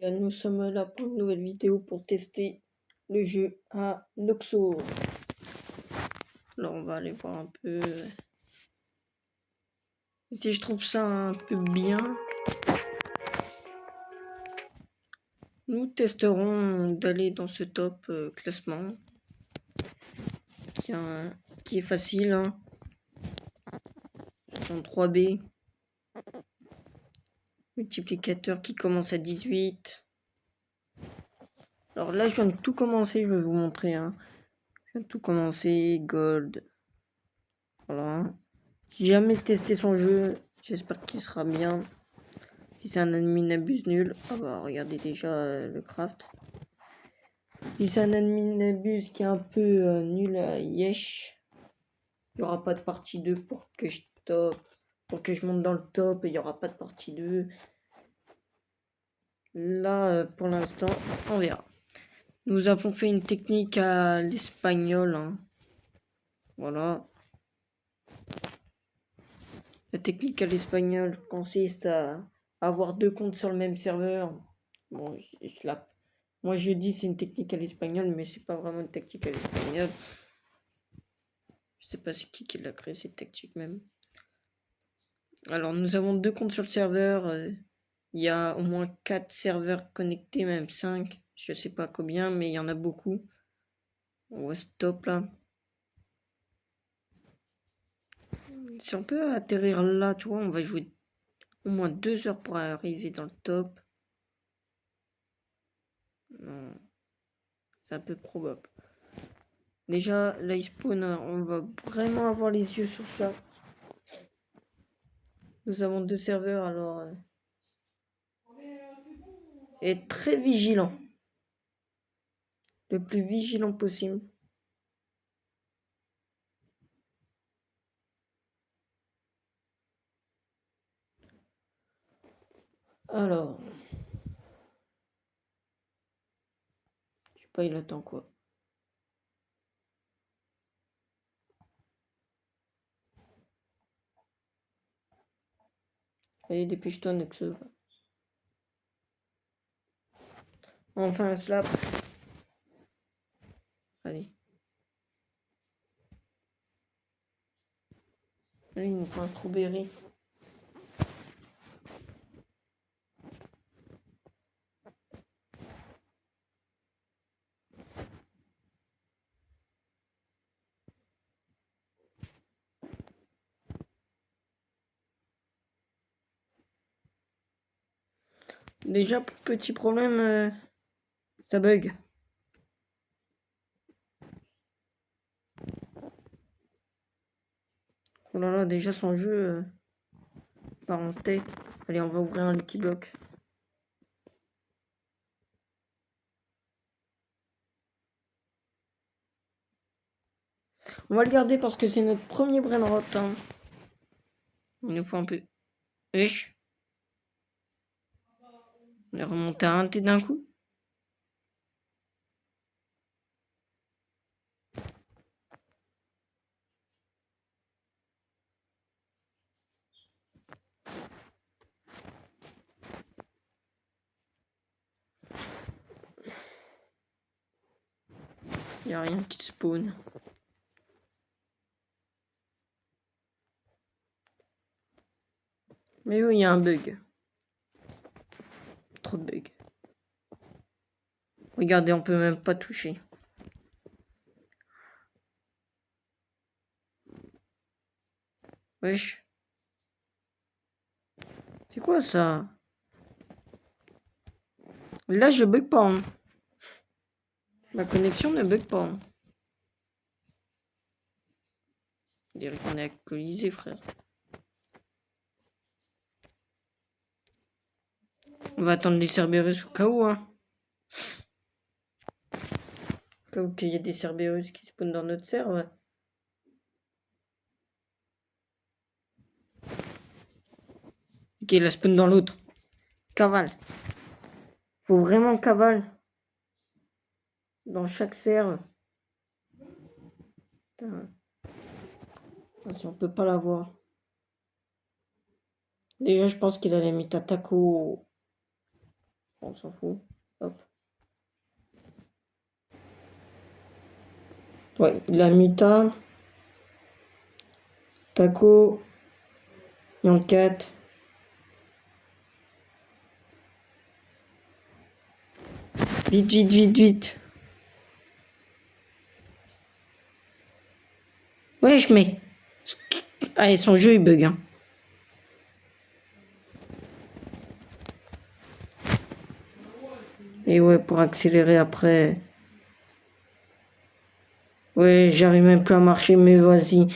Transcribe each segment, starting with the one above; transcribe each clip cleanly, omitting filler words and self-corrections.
Et nous sommes là pour une nouvelle vidéo pour tester le jeu à Noxo. Alors on va aller voir un peu si je trouve ça un peu bien. Nous testerons d'aller dans ce top classement qui est facile, hein. En 3B. Multiplicateur qui commence à 18. Alors là je viens de tout commencer, je vais vous montrer, hein. Je viens de tout commencer, gold. Voilà. J'ai jamais testé son jeu, j'espère qu'il sera bien. Si c'est un admin abuse nul, ah bah regardez déjà le craft. Si c'est un admin abuse qui est un peu nul à yesh, il n'y aura pas de partie 2 pour que je top, pour que je monte dans le top, il n'y aura pas de partie 2. Là, pour l'instant, on verra. Nous avons fait une technique à l'espagnol, hein. Voilà. La technique à l'espagnol consiste à avoir deux comptes sur le même serveur. Bon, moi je dis c'est une technique à l'espagnol, mais c'est pas vraiment une technique à l'espagnol. Je sais pas c'est qui l'a créé cette technique même. Alors nous avons deux comptes sur le serveur. Il y a au moins 4 serveurs connectés, même 5. Je sais pas combien, mais il y en a beaucoup. On va stop là. Si on peut atterrir là, tu vois, on va jouer au moins 2 heures pour arriver dans le top. Non, c'est un peu probable. Déjà, là, il spawn, on va vraiment avoir les yeux sur ça. Nous avons 2 serveurs, alors être très vigilant. Le plus vigilant possible. Alors, je sais pas, il attend quoi. Allez, dépêche-toi, Nexo. Enfin, un slap. Allez. Allez, il nous prend un strawberry. Déjà, petit problème, ça bug. Oh là là, déjà son jeu part en steak. Allez, on va ouvrir un Lucky Block. On va le garder parce que c'est notre premier brain rot, hein. Il nous faut un peu. Wesh. On est remonté à un T d'un coup. Il n'y a rien qui spawn. Mais oui, il y a un bug. Trop de bugs. Regardez, on peut même pas toucher. Wesh. C'est quoi ça? Là, je bug pas, hein. Ma connexion ne bug pas, hein. On dirait qu'on est actualisé, frère. On va attendre les Cerberus au cas où, hein. Au cas où qu'il y a des Cerberus qui spawnent dans notre serve. Ok, la spawn dans l'autre. Cavale. Faut vraiment cavale. Dans chaque serve. Putain. Si on peut pas l'avoir. Déjà, je pense qu'il allait mettre Taco. On s'en fout. Hop. Ouais, la muta. Taco. Yankat. Vite, vite, vite, vite. Ouais, je mets. Allez, son jeu, il bug, hein. Et ouais, pour accélérer après. Ouais, j'arrive même plus à marcher, mais vas-y.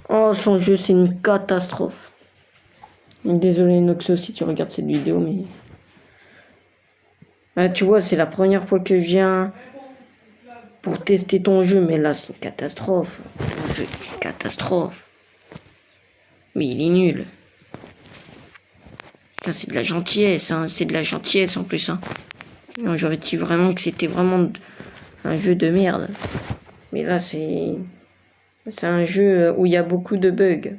Oh, son jeu, c'est une catastrophe. Désolé, Noxo, si tu regardes cette vidéo, mais... Ah, tu vois, c'est la première fois que je viens pour tester ton jeu, mais là, c'est une catastrophe. Ton jeu, c'est une catastrophe. Mais il est nul. Putain, c'est de la gentillesse, hein. C'est de la gentillesse, en plus, hein. Non, j'aurais dit vraiment que c'était vraiment un jeu de merde. Mais là, c'est un jeu où il y a beaucoup de bugs.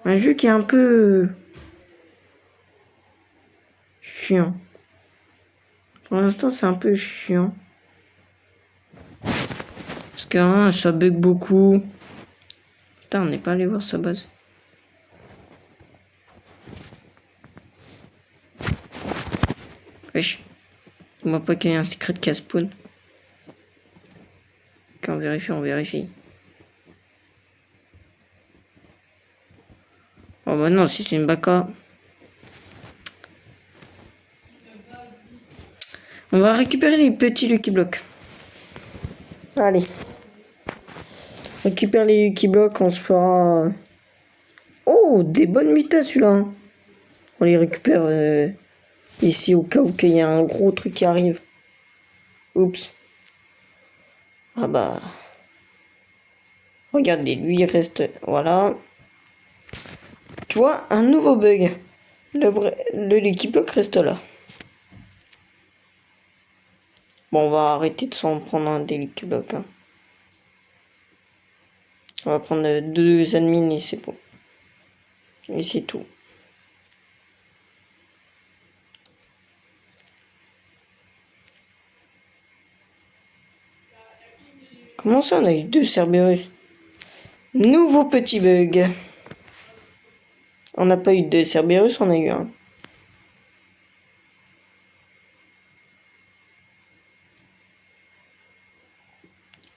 Un jeu qui est un peu chiant. Pour l'instant, c'est un peu chiant. Parce que hein, ça bug beaucoup. Putain, on n'est pas allé voir sa base. Wesh. On voit pas qu'il y a un secret qui a spawn. Ok, on vérifie, on vérifie. Oh bah non, si c'est une baka. On va récupérer les petits Lucky Blocks. Allez. Récupère les Lucky Blocks, on se fera... Oh, des bonnes mitas celui-là. Hein. On les récupère ici au cas où il y a un gros truc qui arrive. Oups. Ah bah... Regardez, lui il reste... Voilà. Tu vois, un nouveau bug. Le Lucky Block reste là. Bon, on va arrêter de s'en prendre un des Lucky Blocks. Hein. On va prendre 2 admins et c'est bon. Et c'est tout. Comment ça, on a eu 2 Cerberus? Nouveau petit bug. On n'a pas eu 2 Cerberus, on a eu un.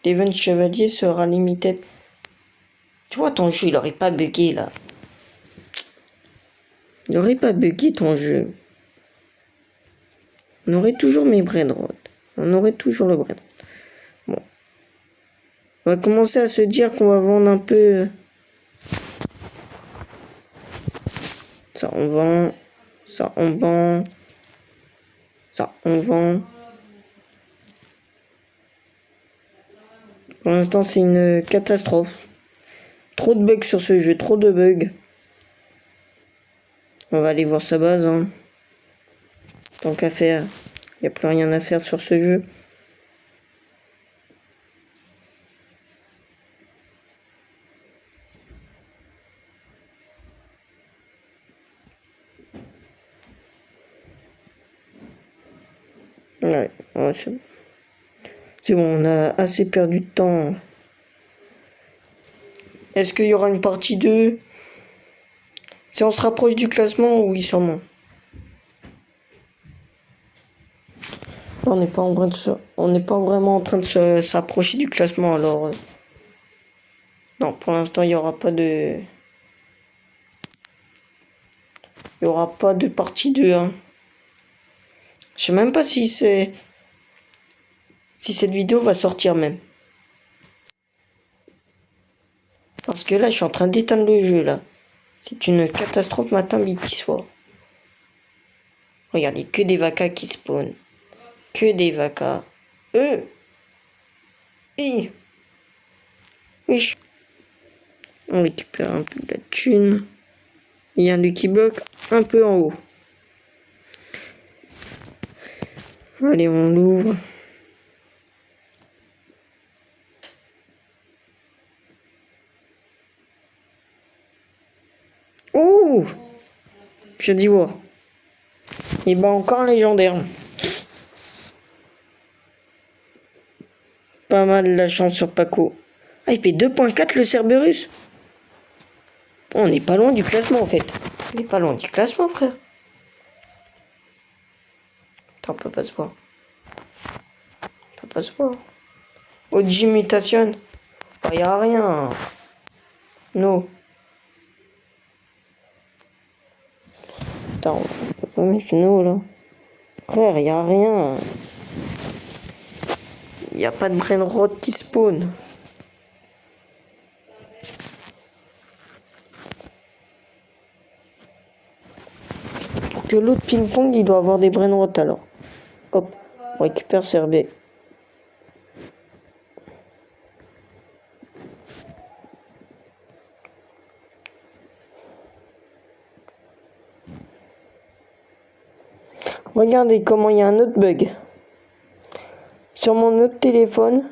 L'event chevalier sera limité. Tu vois, ton jeu, il aurait pas bugué, là. Il aurait pas bugué, ton jeu. On aurait toujours mes brainrot. On aurait toujours le brainrot. Bon. On va commencer à se dire qu'on va vendre un peu... Ça, on vend. Ça, on vend. Ça, on vend. Pour l'instant, c'est une catastrophe. Trop de bugs sur ce jeu, trop de bugs. On va aller voir sa base. Hein. Tant qu'à faire, il n'y a plus rien à faire sur ce jeu. Ouais, c'est bon, on a assez perdu de temps. Est-ce qu'il y aura une partie 2? Si on se rapproche du classement, oui, sûrement. On n'est pas en train de on n'est pas vraiment en train de s'approcher du classement, alors... Non, pour l'instant, il n'y aura pas de... Il n'y aura pas de partie 2. Hein. Je sais même pas si c'est... Si cette vidéo va sortir même. Parce que là, je suis en train d'éteindre le jeu, là. C'est une catastrophe matin, midi, soir. Regardez, que des vacas qui spawnent. Que des vacas. Oui. On récupère un peu de la thune. Il y a un Lucky Block un peu en haut. Allez, on l'ouvre. Oh! Je dis wow. Et bah encore un légendaire. Pas mal la chance sur Paco. Ah, il paie 2.4 le Cerberus. Bon, on n'est pas loin du classement en fait. On n'est pas loin du classement, frère. Attends, on peut pas se voir. On peut pas se voir. OG Mutation. Bah, y a rien. No. Attends, on peut pas mettre no là. Frère, y a rien. Y a pas de brainrot qui spawn. Pour que l'autre ping-pong, il doit avoir des brainrot alors. Hop, on récupère Cerbé. Regardez comment il y a un autre bug. Sur mon autre téléphone,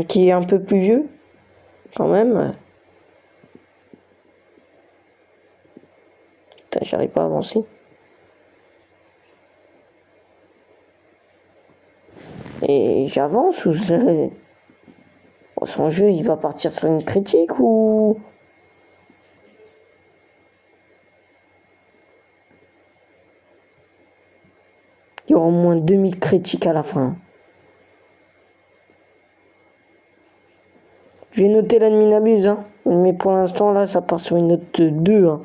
qui est un peu plus vieux, quand même. Putain, j'arrive pas à avancer. Et j'avance ou son jeu il va partir sur une critique ou... Il y aura au moins 2000 critiques à la fin. Je vais noter l'admin n'abuse, hein. Mais pour l'instant là ça part sur une note 2. Hein.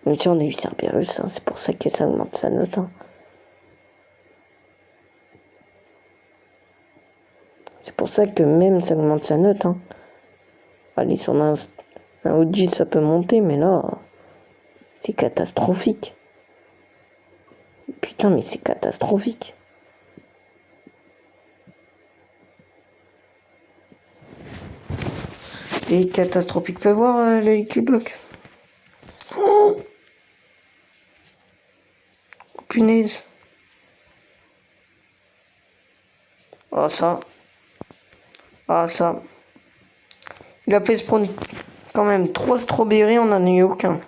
Même si on a eu Cerberus, hein. C'est pour ça que ça augmente sa note. Hein. C'est pour ça que même ça augmente sa note. Hein. Allez, sur un OG ça peut monter, mais là, c'est catastrophique. Putain, mais c'est catastrophique. C'est catastrophique. Fais voir le Liquid Block. Oh, punaise. Ah, ça. Ah, ça. Il a fait spawn quand même 3 strawberries, on n'en a eu aucun.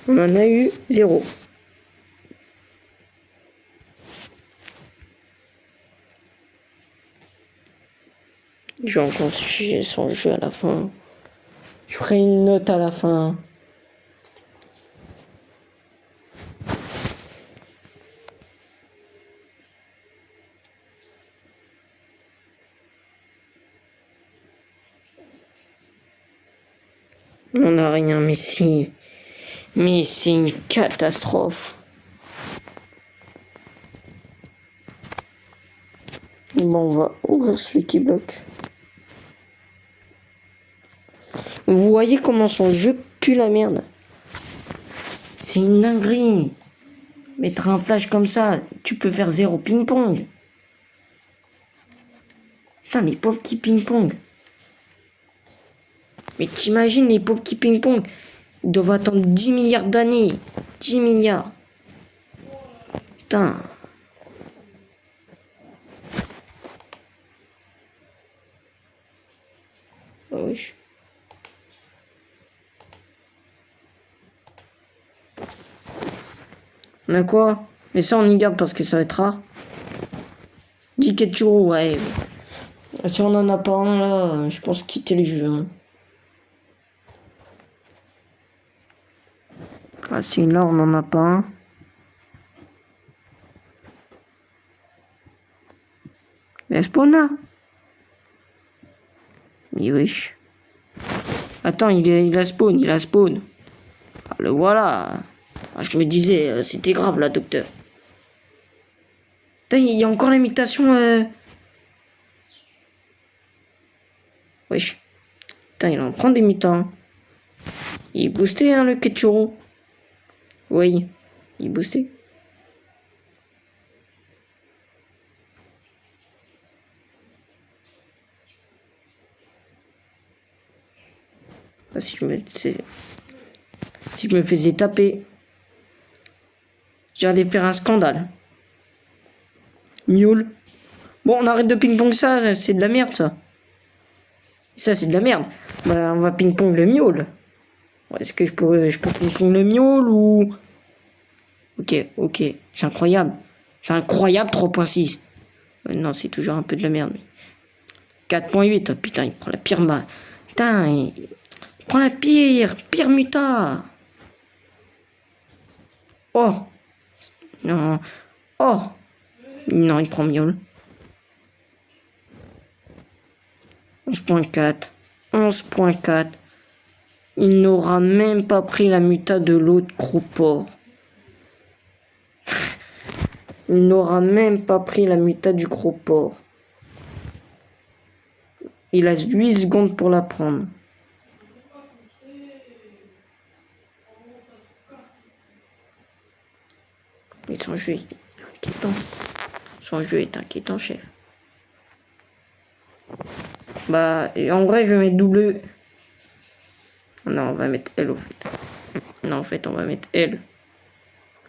On en a eu 0. Je vais encore juger son jeu à la fin. Je ferai une note à la fin. On n'a rien, mais si. Mais c'est une catastrophe. Bon, on va ouvrir celui qui bloque. Vous voyez comment son jeu pue la merde. C'est une dinguerie. Mettre un flash comme ça, tu peux faire 0 ping-pong. Putain, les pauvres qui ping-pong. Mais t'imagines les pauvres qui ping-pong. Ils doivent attendre 10 milliards d'années. 10 milliards. Putain. Bah wesh. On a quoi? Mais ça on y garde parce que ça va être rare. 10 Ketchuru, ouais. Si on en a pas un là, je pense quitter les jeux. Hein. Ah si là on en a pas un. Mais spawn là. Mais wesh. Attends, il a spawn, il a spawn. Ah, le voilà. Ah, je me disais, c'était grave là, docteur. Putain, il y a encore l'imitation. Wesh. Putain, il en prend des mi-temps. Il est boosté, hein, le Ketchuru. Oui, il est boosté. Ah, si je me faisais taper, j'allais faire un scandale. Mule. Bon, on arrête de ping-pong ça, c'est de la merde ça. Ça, c'est de la merde. Bah, on va ping-pong le miaule. Est-ce que je peux ping-pong le miaule ou... Ok, c'est incroyable. C'est incroyable, 3.6. Non, c'est toujours un peu de la merde. Mais... 4.8, oh, putain, il prend la pire Putain, il prend la pire muta. Oh, non. Oh, non, il prend miaule. 11.4. 11.4. Il n'aura même pas pris la muta de l'autre gros porc. Il n'aura même pas pris la muta du gros porc. Il a 8 secondes pour la prendre. Mais son jeu est inquiétant. Son jeu est inquiétant, chef. Bah, en vrai, je vais mettre double. Non, on va mettre L au fait. Non, en fait, on va mettre L.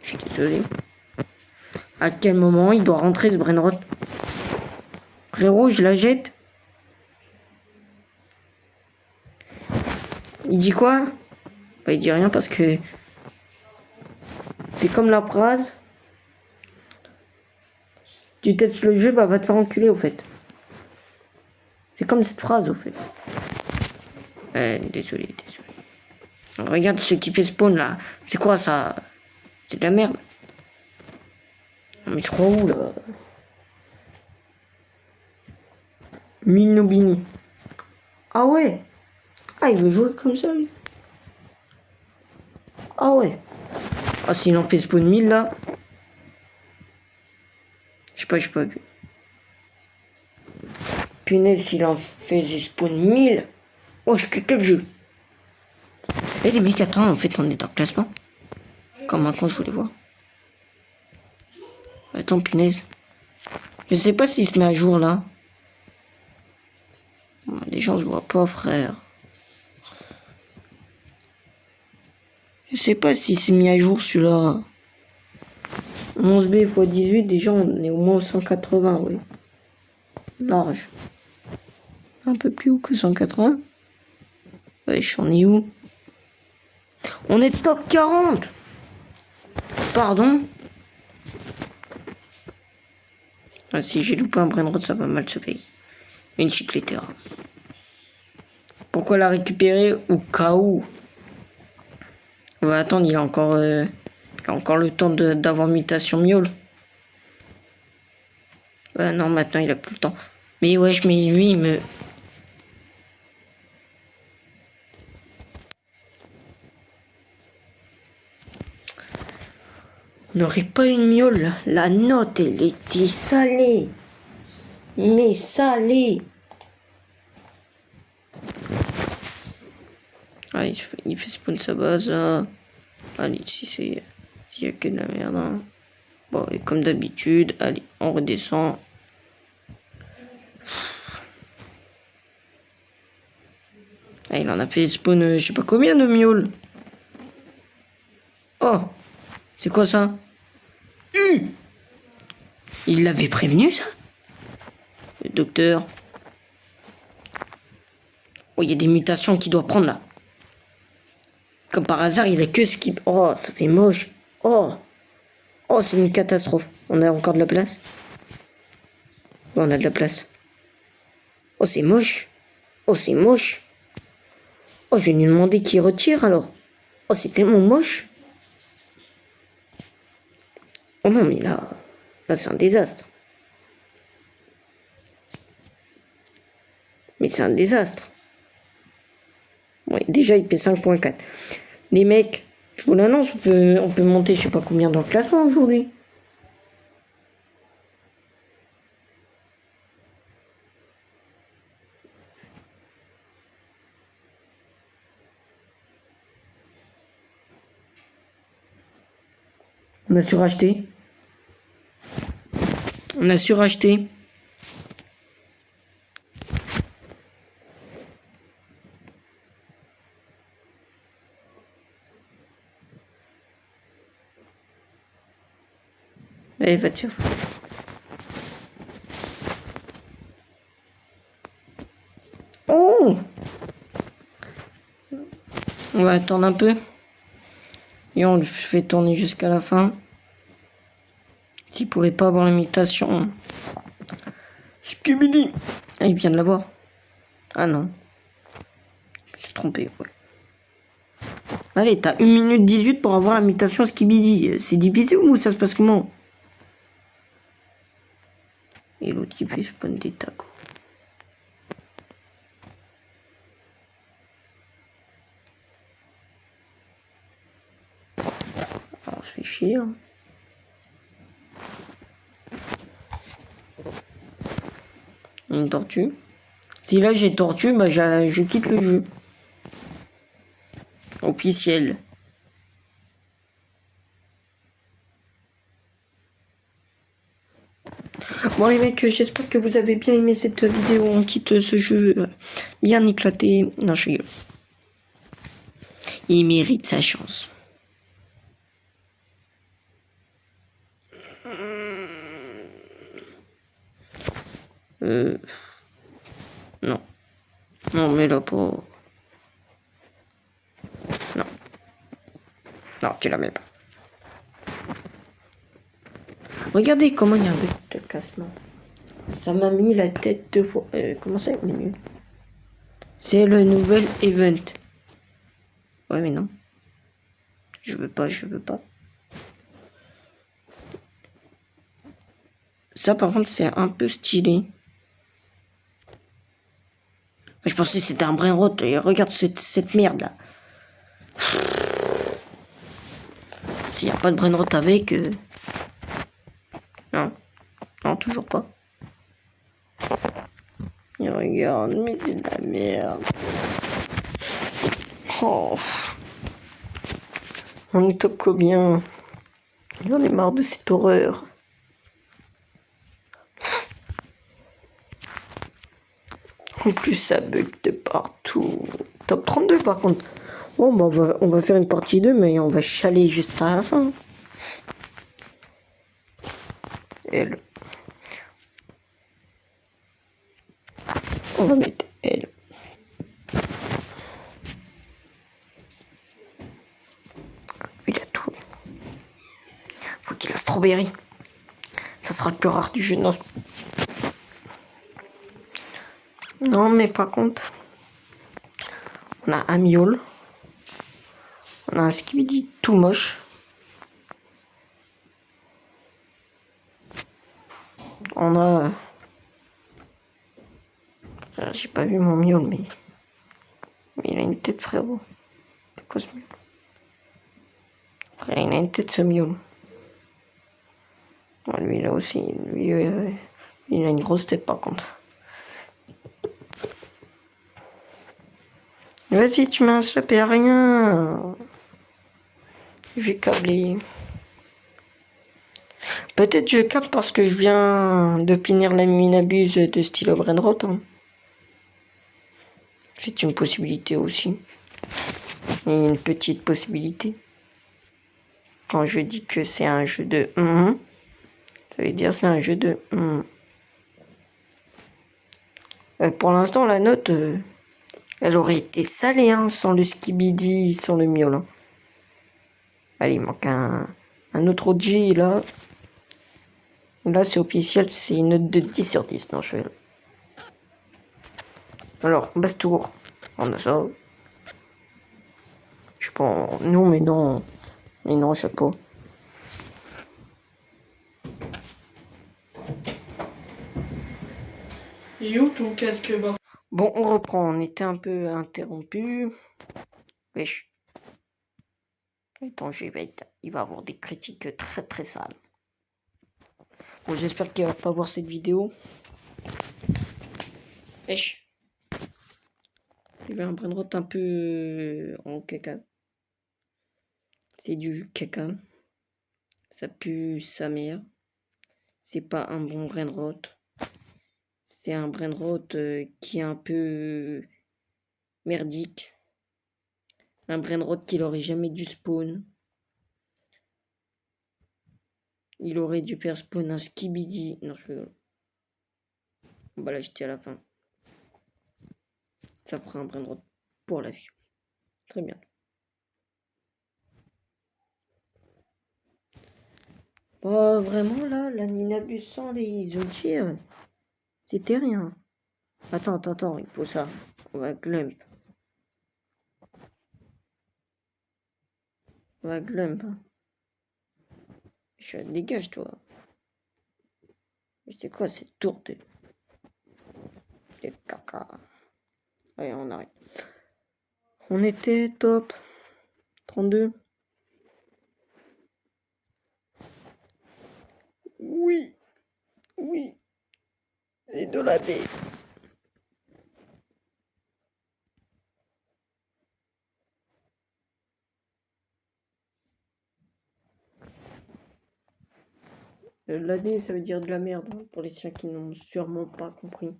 Je suis désolé. À quel moment il doit rentrer ce brainrot? Frérot, je la jette. Il dit quoi? Bah, il dit rien parce que... C'est comme la phrase. Tu testes le jeu, bah va te faire enculer au fait. C'est comme cette phrase au fait. Désolé. Regarde ce qui fait spawn là. C'est quoi ça? C'est de la merde. Mais tu crois où là? Minobini. Ah ouais. Ah, il veut jouer comme ça lui. Ah ouais. Ah, s'il en fait spawn 1000 là. Je sais pas vu. Punaise, s'il en faisait spawn 1000. Oh, je quitte le jeu. Eh les mecs, attends, en fait, on est dans le classement. Comme un con, je voulais voir. Attends, punaise. Je sais pas s'il se met à jour là. Les gens se voient pas, frère. Je sais pas s'il s'est mis à jour celui-là. 11B x 18, déjà on est au moins 180, ouais. Large. Un peu plus haut que 180. Ouais, j'en ai où? On est top 40. Pardon? Ah, si j'ai loupé un brainrot, ça va mal se payer. Une chicletera. Pourquoi la récupérer au cas où? On va attendre, il a encore le temps d'avoir mutation miaule. Non, maintenant il a plus le temps. Mais ouais, mais lui, il me... On n'aurait pas une miaule. La note, elle était salée. Mais salée. Ah, il fait spawn sa base là. Allez, s'il y a que de la merde. Hein. Bon, et comme d'habitude, allez, on redescend. Ah, il en a fait spawn, je sais pas combien de miaules. Oh, c'est quoi ça? Il l'avait prévenu ça? Le docteur. Oh, il y a des mutations qu'il doit prendre là. Comme par hasard, il a que ce qui... Oh, ça fait moche. Oh, c'est une catastrophe. On a encore de la place? Ouais, on a de la place. Oh, c'est moche. Oh, c'est moche. Oh, je vais lui demander qu'il retire alors. Oh, c'est tellement moche. Oh non, mais là c'est un désastre. Mais c'est un désastre. Ouais, déjà, il fait 5.4. Les mecs, je vous l'annonce, on peut monter je sais pas combien dans le classement aujourd'hui. On a suracheté. On a suracheté. Allez, va te faire foutre. Oh! On va attendre un peu. Et on le fait tourner jusqu'à la fin. S'il pourrait pas avoir l'imitation. Skibidi! Ah, il vient de l'avoir. Ah non. Je me suis trompé, ouais. Allez, t'as 1 minute 18 pour avoir l'imitation Skibidi. C'est difficile ou ça se passe comment? Et l'autre qui fait spawn des tacos. On se fait chier. Hein. Une tortue. Si là j'ai tortue, bah je quitte le jeu. Officiel. Bon les mecs, j'espère que vous avez bien aimé cette vidéo. On quitte ce jeu bien éclaté. Non, je rigole. Il mérite sa chance. Non. Non, mais là pas. Non. Non, tu la mets pas. Regardez comment il y a un bug de classement. Ça m'a mis la tête 2 fois. Comment ça, il est mieux? C'est le nouvel event. Ouais, mais non. Je veux pas, je veux pas. Ça, par contre, c'est un peu stylé. Je pensais que c'était un brainrot. Et regarde cette merde là. S'il n'y a pas de brainrot avec. Non. Non, toujours pas. Et regarde, mais c'est de la merde. Oh. On est top combien? J'en ai marre de cette horreur. En plus, ça bug de partout. Top 32 par contre. Bon, bah, on va faire une partie 2, mais on va chialer juste à la fin. Elle. On va mettre elle. Il a tout. Faut qu'il a strawberry. Ça sera le plus rare du jeu. Non, non mais par contre, on a un miaule. On a un skibidi tout moche. On a... J'ai pas vu mon miaule, mais il a une tête, frérot. C'est quoi ce miaule? Frère, il a une tête, ce miaule. Bon, lui, là aussi. Lui, il a une grosse tête, par contre. Vas-y, tu m'as sapé à rien. J'ai câblé. Peut-être je capte parce que je viens de finir la minabuse de stylo Brainrot. Hein. C'est une possibilité aussi. Et une petite possibilité. Quand je dis que c'est un jeu de ça veut dire c'est un jeu de pour l'instant, la note, elle aurait été salée hein, sans le skibidi, sans le miaule. Hein. Allez, il manque un autre OG là. Là, c'est officiel, c'est une note de 10 sur 10. Non, je vais... Alors, Bastour, on a ça. Je sais pas, non, mais non. Mais non, je sais pas. Et où ton casque bas? Bon, on reprend. On était un peu interrompu. Wesh. Attends, il va avoir des critiques très très sales. Bon, j'espère qu'il va pas voir cette vidéo. Wesh. Il y avait un brainrot un peu en caca. C'est du caca. Ça pue sa mère. C'est pas un bon brainrot. C'est un brainrot qui est un peu merdique. Un brainrot qu'il aurait jamais dû spawn. Il aurait dû faire spawn un skibidi. Non, je rigole. On va l'acheter à la fin. Ça fera un brain pour la vie. Très bien. Bah, vraiment, là, l'animal sans les outils, c'était rien. Attends, il faut ça. On va glump. On va glump. Je dégage, toi. C'est quoi cette tour de caca? Allez, on arrête. On était top 32. Oui, oui. Et de la D. L'AD, ça veut dire de la merde, hein, pour les chiens qui n'ont sûrement pas compris.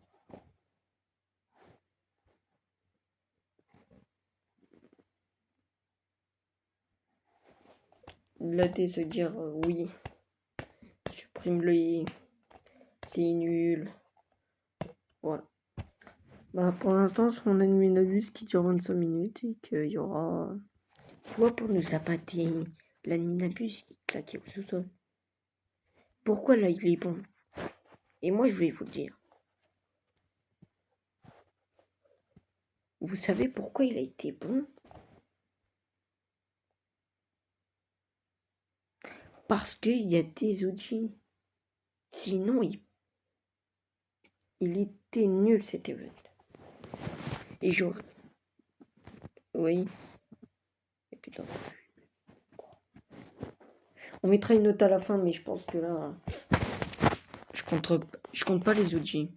L'AD, ça veut dire oui. Supprime le c'est nul. Voilà. Bah, pour l'instant, sur mon Animinabus qui dure 25 minutes et qu'il y aura. Tu vois, pour nous appâter, l'Animinabus il est claqué au sous-sol. Pourquoi là il est bon? Et moi, je vais vous le dire. Vous savez pourquoi il a été bon? Parce qu'il y a des outils. Sinon, il était nul cet event. Et j'aurais. Oui. Et putain. On mettra une note à la fin, mais je pense que là. Je compte pas les outils.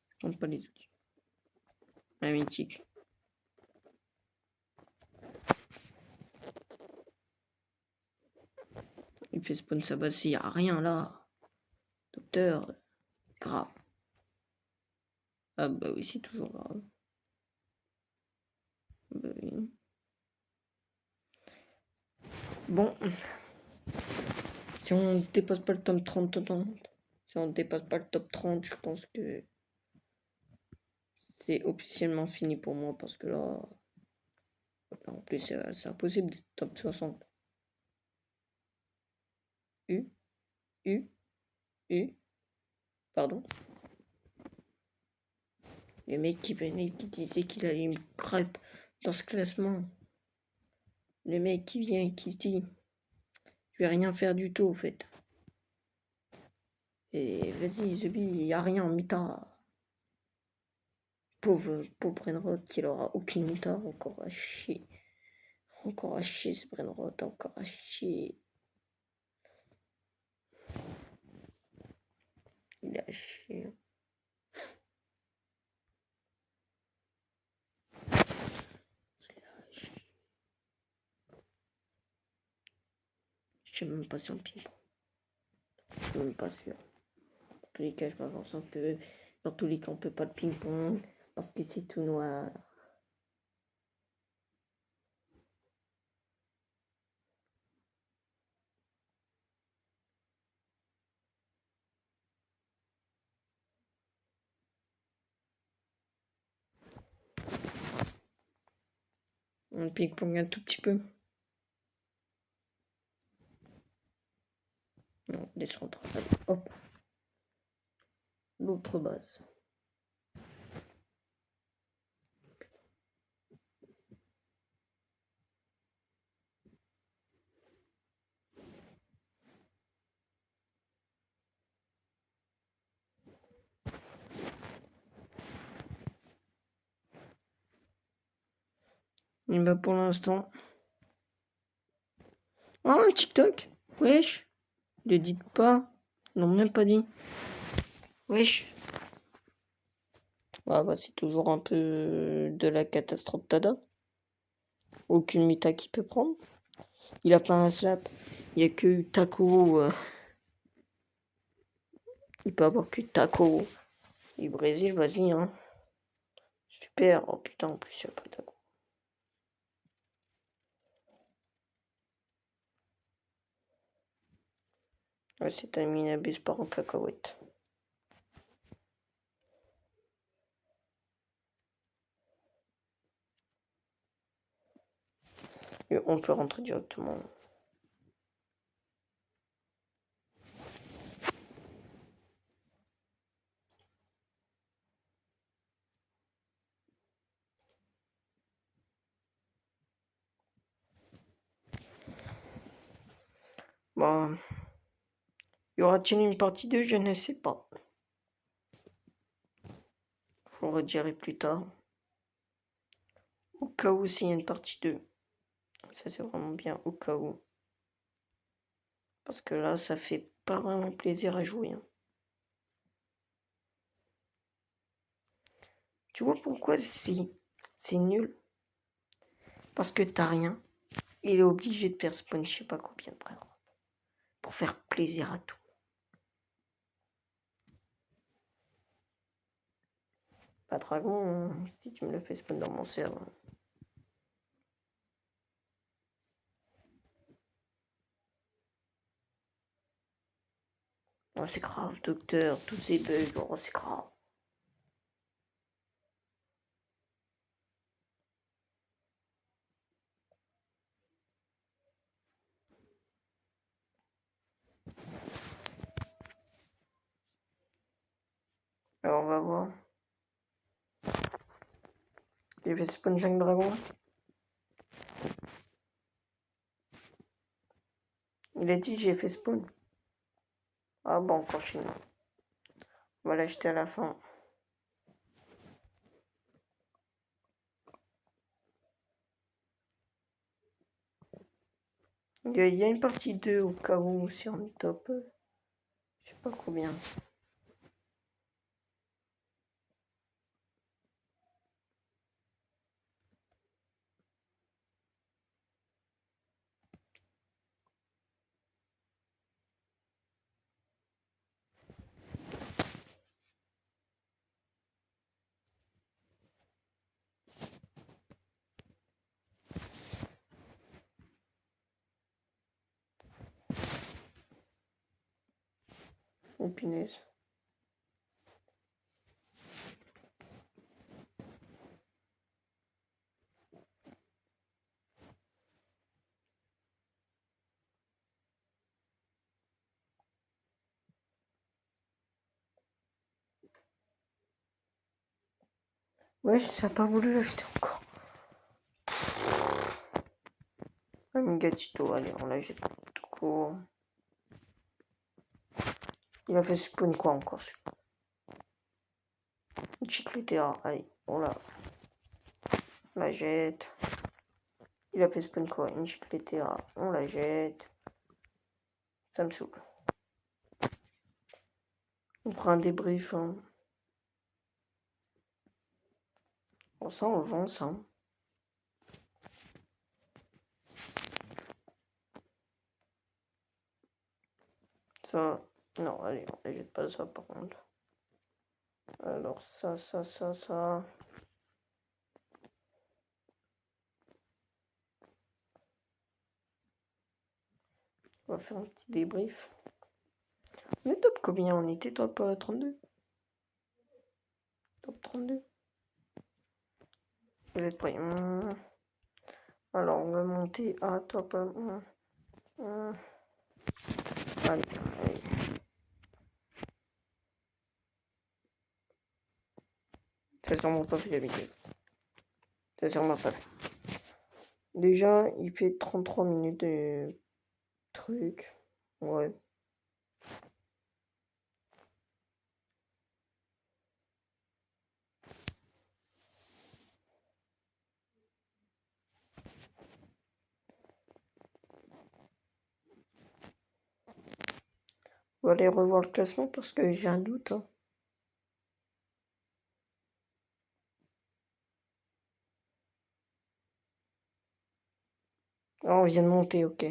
Je compte pas les outils. Un mythique. Il fait spawn sa base, il y a rien là. Docteur, grave. Ah bah oui, c'est toujours grave. Bah oui. Bon. Si on dépasse pas le top 30, si on dépasse pas le top 30, je pense que c'est officiellement fini pour moi parce que là, en plus, c'est impossible d'être top 60. U, U, U, pardon. Les mecs qui venaient, qui disaient qu'il allait me crêpe dans ce classement. Le mec qui vient et qui dit, je vais rien faire du tout, au fait. Et vas-y, Zubi, y a rien, Mita. Pauvre Brainrot, qui aura aucune Mita, encore à chier. Encore à chier ce Brainrot, encore à chier. Il a chier. Je suis même pas sur le ping-pong. Je suis même pas sûr. Dans tous les cas, je m'avance un peu. Dans tous les cas, on peut pas le ping-pong parce que c'est tout noir. On ping-pong un tout petit peu. Non, descendre. Hop. L'autre base. Et bah pour l'instant. Oh, un TikTok. Wesh. Ne dites pas. Ils n'ont même pas dit. Wesh. Ah bah c'est toujours un peu de la catastrophe tada. Aucune Mita qui peut prendre. Il a pas un slap. Il y a que Taco. Il peut avoir que Taco. Et Brésil, vas-y, hein. Super. Oh putain, en plus, il n'y a pas Taco. Ouais, c'est un minabus par en cacahuète. Et on peut rentrer directement. Bon. Y aura-t-il une partie 2? Je ne sais pas. Je vous redirai plus tard. Au cas où s'il y a une partie 2. Ça c'est vraiment bien au cas où. Parce que là, ça fait pas vraiment plaisir à jouer. Hein. Tu vois pourquoi c'est nul? Parce que t'as rien. Il est obligé de faire spawn je sais pas combien de prendre. Pour faire plaisir à tout. Pas dragon, hein, si tu me le fais spawn dans mon serveur. Oh, c'est grave, docteur, tous ces bugs, oh, c'est grave. Alors, on va voir. Il fait spawn 5 dragons. Il a dit j'ai fait spawn. Ah bon, encore chez nous. On va l'acheter à la fin. Il y a une partie 2 au cas où si on est top. Je sais pas combien. Oh punaise. Ouais, ça n'a pas voulu l'acheter encore. Un gatito, allez, on l'achète tout court. Il a fait spawn quoi encore celui-là? Une chicletera, allez, on la jette. Il a fait spawn quoi? Une chicletera, on la jette. Ça me saoule. On fera un débrief. Hein. Bon, ça, on vend ça. Ça, non, allez, on ne jette pas ça par contre. Alors, ça. On va faire un petit débrief. On est top combien? On était top 32? Top 32. Vous êtes prêts? Alors, on va monter à top 1. Allez. C'est sûrement pas fait la vidéo. C'est sûrement pas fait. Déjà, il fait 33 minutes de truc. Ouais. On va aller revoir le classement parce que j'ai un doute. Hein. Ah, on vient de monter, ok.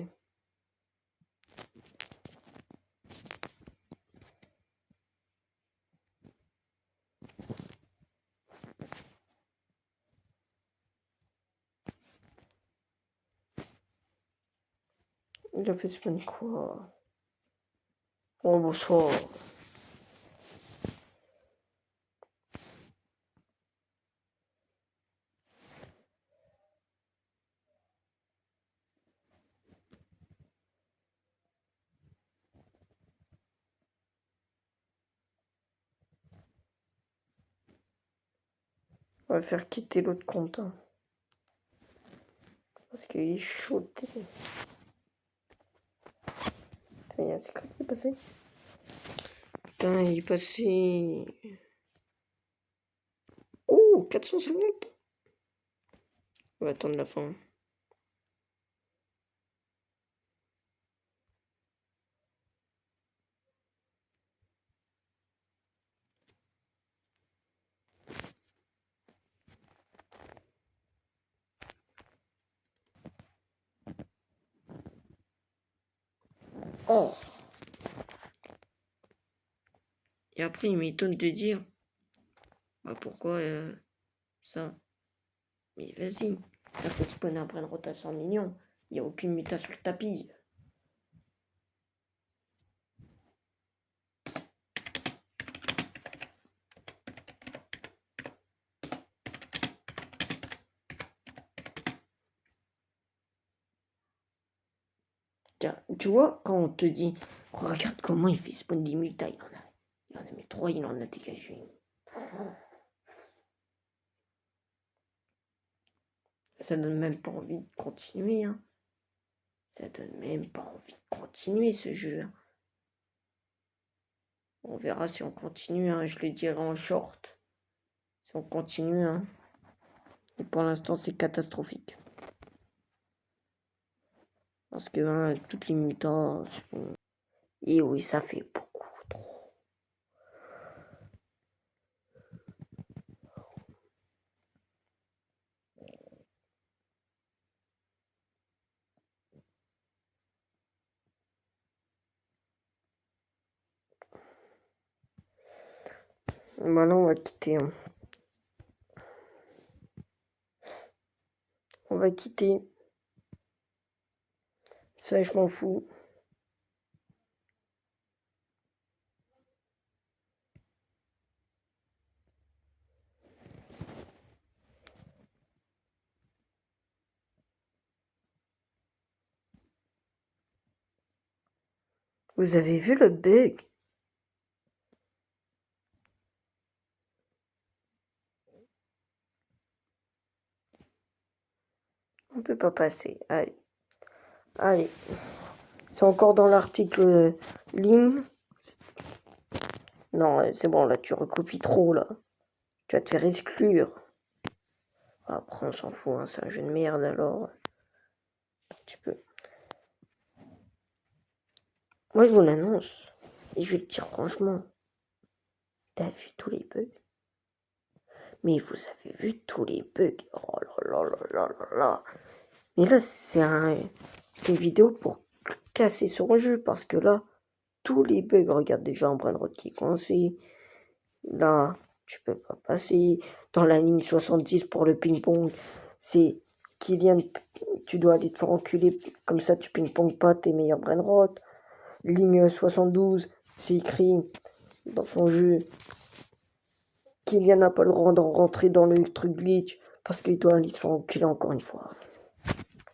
Il a fait spawn quoi? Oh, bonsoir. On va faire quitter l'autre compte. Hein. Parce qu'il est chaud. C'est quoi qui est passé? Putain, il est passé... Oh, 450. On va attendre la fin. Oh! Et après, il m'étonne de dire, bah pourquoi ça? Mais vas-y, là faut spawner un brin de rotation mignon. Il n'y a aucune méta sur le tapis. Tiens, tu vois, quand on te dit, regarde comment il fait spawn des mutas, il en a mis 3, il en a dégagé. Ça donne même pas envie de continuer, hein. Ça donne même pas envie de continuer ce jeu. Hein. On verra si on continue, hein. Je le dirai en short. Si on continue, hein. Et pour l'instant, c'est catastrophique. Parce que hein, toutes les mutants. Et oui, ça fait beaucoup trop. Maintenant, on va quitter. Hein. On va quitter. Ça, je m'en fous. Vous avez vu le bug? On peut pas passer. Allez. Allez. C'est encore dans l'article ligne. Non, c'est bon, là, tu recopies trop, là. Tu vas te faire exclure. Après, on s'en fout, hein, c'est un jeu de merde, alors. Tu peux. Moi, je vous l'annonce. Et je vais le dire franchement. T'as vu tous les bugs? Mais vous avez vu tous les bugs? Oh là là là là là là. Mais là, c'est une vidéo pour casser son jeu. Parce que là, tous les bugs, regarde déjà un brin de route qui est coincé. Là, tu peux pas passer. Dans la ligne 70 pour le ping-pong, c'est Kylian, tu dois aller te faire enculer. Comme ça, tu ping-pong pas tes meilleurs brain rot. Ligne 72, c'est écrit dans son jeu. Kylian n'a pas le droit de rentrer dans le truc glitch parce qu'il doit aller se faire enculer encore une fois.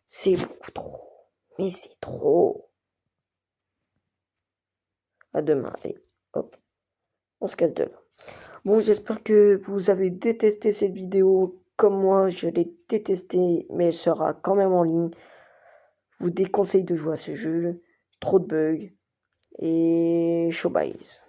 C'est beaucoup trop. Mais c'est trop. À demain. Allez, hop. On se casse de là. Bon, j'espère que vous avez détesté cette vidéo. Comme moi, je l'ai détestée, mais elle sera quand même en ligne. Je vous déconseille de jouer à ce jeu. Trop de bugs. Et showbiz.